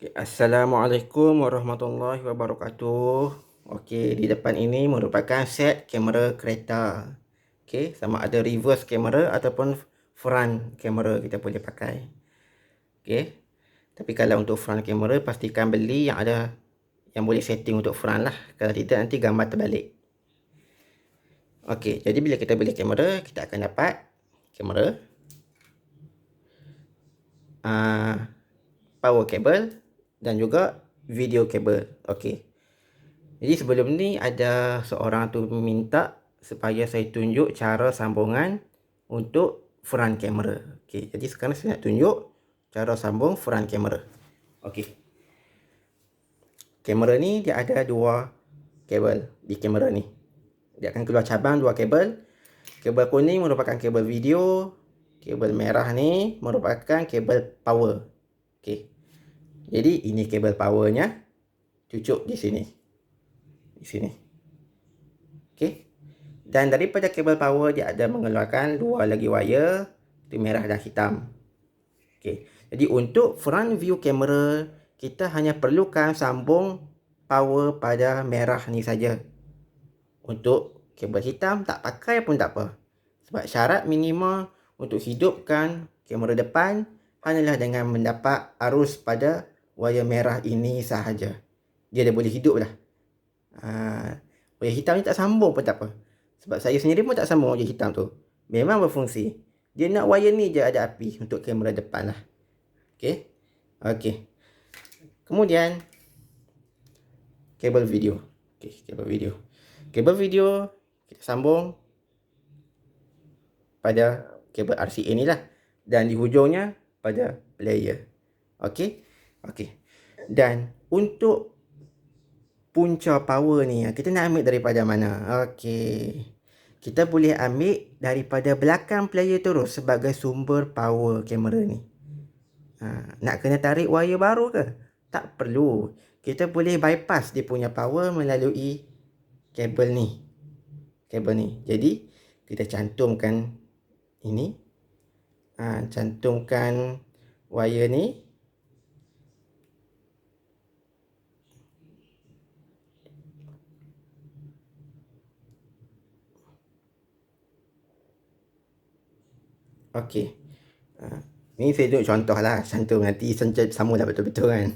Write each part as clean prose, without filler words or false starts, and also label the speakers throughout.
Speaker 1: Assalamualaikum warahmatullahi wabarakatuh. Okey, di depan ini merupakan set kamera kereta. Okey, sama ada reverse kamera ataupun front kamera kita boleh pakai. Okey. Tapi kalau untuk front kamera pastikan beli yang ada yang boleh setting untuk front lah. Kalau tidak nanti gambar terbalik. Okey, jadi bila kita beli kamera, kita akan dapat kamera, power cable dan juga video cable. Okey. Jadi sebelum ni ada seorang tu minta supaya saya tunjuk cara sambungan untuk front kamera. Okey, jadi sekarang saya nak tunjuk cara sambung front kamera. Okey. Kamera ni dia ada dua kabel di kamera ni. Dia akan keluar cabang dua kabel. Kabel kuning merupakan kabel video, kabel merah ni merupakan kabel power. Okey. Jadi ini kabel powernya, cucuk di sini. Di sini. Okey. Dan daripada kabel power dia ada mengeluarkan dua lagi wire, itu merah dan hitam. Okey. Jadi untuk front view kamera, kita hanya perlukan sambung power pada merah ni saja. Untuk kabel hitam tak pakai pun tak apa. Sebab syarat minimal untuk hidupkan kamera depan hanyalah dengan mendapat arus pada wire merah ini sahaja. Dia dah boleh hidup dah. Wire hitam ni tak sambung pun tak apa. Sebab saya sendiri pun tak sambung wire hitam tu. Memang berfungsi. Dia nak wire ni je ada api untuk kamera depan lah. Okey. Okey. Kemudian kabel video. Okey, kabel video. Kabel video kita sambung pada kabel RCA ni lah. Dan di hujungnya pada player. Okey. Okey. Dan untuk punca power ni kita nak ambil daripada mana? Okey. Kita boleh ambil daripada belakang player terus sebagai sumber power kamera ni. Nak kena tarik wire baru ke? Tak perlu. Kita boleh bypass dia punya power melalui kabel ni. Kabel ni. Jadi kita cantumkan ini. Cantumkan wire ni. Okey. Ni saya tunjuk contoh lah. Cantum nanti sama lah betul-betul kan.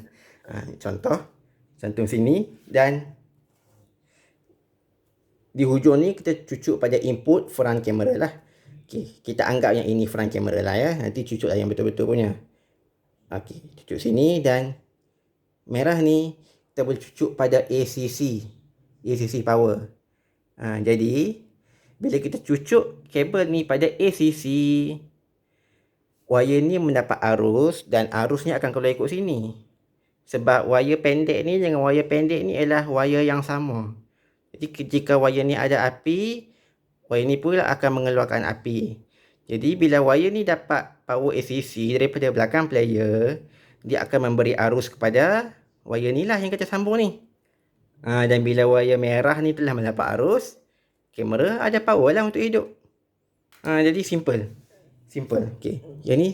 Speaker 1: Contoh. Cantum sini. Dan di hujung ni kita cucuk pada input front kamera lah. Okey. Kita anggap yang ini front kamera lah ya. Nanti cucuk lah yang betul-betul punya. Okey. Cucuk sini dan merah ni kita boleh cucuk pada ACC. ACC power. Jadi bila kita cucuk kabel ni pada ACC, wire ni mendapat arus dan arusnya akan keluar ikut sini. Sebab wire pendek ni dengan wire pendek ni adalah wire yang sama. Jadi jika wire ni ada api, wire ni pula akan mengeluarkan api. Jadi bila wire ni dapat power ACC daripada belakang player, dia akan memberi arus kepada wire ni lah yang kita sambung ni. Dan bila wire merah ni telah mendapat arus, kamera ada power lah untuk hidup. Jadi simple. Simple. Okey. Yang ni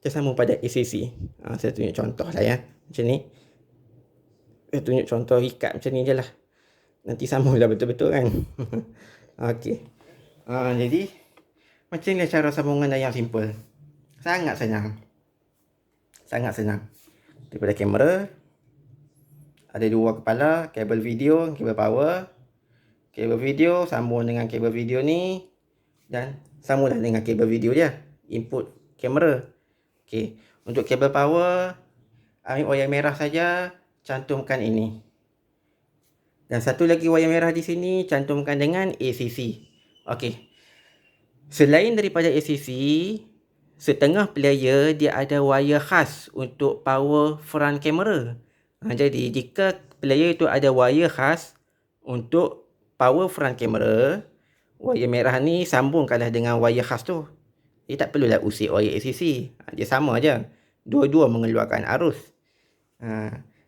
Speaker 1: kita sambung pada ACC. Saya tunjuk contoh lah ya. Macam ni. Saya tunjuk contoh ikat macam ni je lah. Nanti sambung lah betul-betul kan. Okey. Jadi macam ni cara sambungan yang simple. Sangat senang. Sangat senang. Daripada kamera. Ada dua kepala. Kabel video, kabel power. Kabel video sambung dengan kabel video ni. Dan sambunglah dengan kabel video dia. Input kamera. Okey. Untuk kabel power, ambil wayar merah saja. Cantumkan ini. Dan satu lagi wayar merah di sini. Cantumkan dengan ACC. Okey. Selain daripada ACC, setengah player dia ada wire khas untuk power front kamera. Jadi jika player itu ada wire khas untuk power front kamera, wire merah ni sambungkanlah dengan wire khas tu. Dia tak perlulah usik wire ACC. Dia sama je. Dua-dua mengeluarkan arus.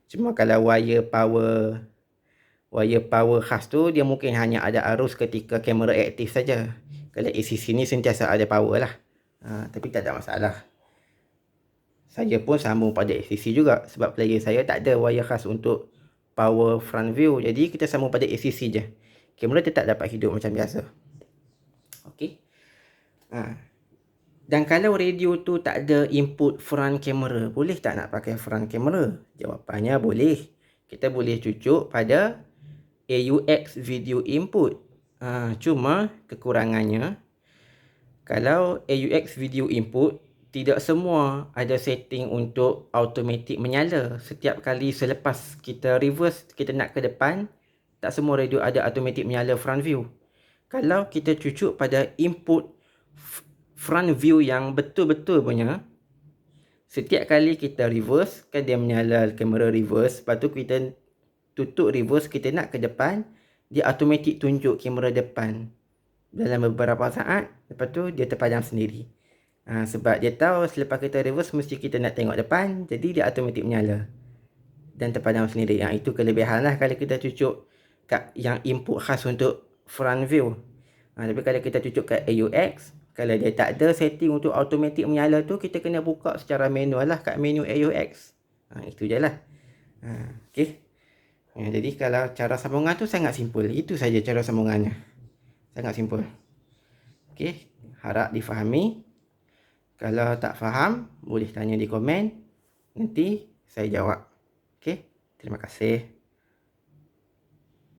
Speaker 1: Cuma kalau wire power khas tu, dia mungkin hanya ada arus ketika kamera aktif saja. Kalau ACC ni sentiasa ada power lah. Tapi tak ada masalah. Saya pun sambung pada ACC juga sebab player saya tak ada wire khas untuk power front view. Jadi kita sambung pada ACC je. Kamera tetap dapat hidup macam biasa. Okey. Dan kalau radio tu tak ada input front camera, boleh tak nak pakai front camera? Jawapannya boleh. Kita boleh cucuk pada AUX video input. Cuma kekurangannya, kalau AUX video input, tidak semua ada setting untuk automatic menyala. Setiap kali selepas kita reverse, kita nak ke depan, tak semua radio ada automatic menyala front view. Kalau kita cucuk pada input front view yang betul-betul punya, setiap kali kita reverse, kan dia menyala kamera reverse, lepas tu kita tutup reverse, kita nak ke depan, dia automatic tunjuk kamera depan dalam beberapa saat, lepas tu dia terpadam sendiri. Sebab dia tahu selepas kita reverse mesti kita nak tengok depan, jadi dia automatic menyala dan terpadam sendiri. Itu kelebihan lah kalau kita cucuk kat yang input khas untuk front view. Tapi kalau kita cucuk kat AUX, kalau dia tak ada setting untuk automatic menyala tu, kita kena buka secara manual lah kat menu AUX. Itu je lah. Okay. Jadi kalau cara sambungan tu sangat simple. Itu saja cara sambungannya. Sangat simple. Okay. Harap difahami. Kalau tak faham, boleh tanya di komen. Nanti saya jawab. Okay. Terima kasih.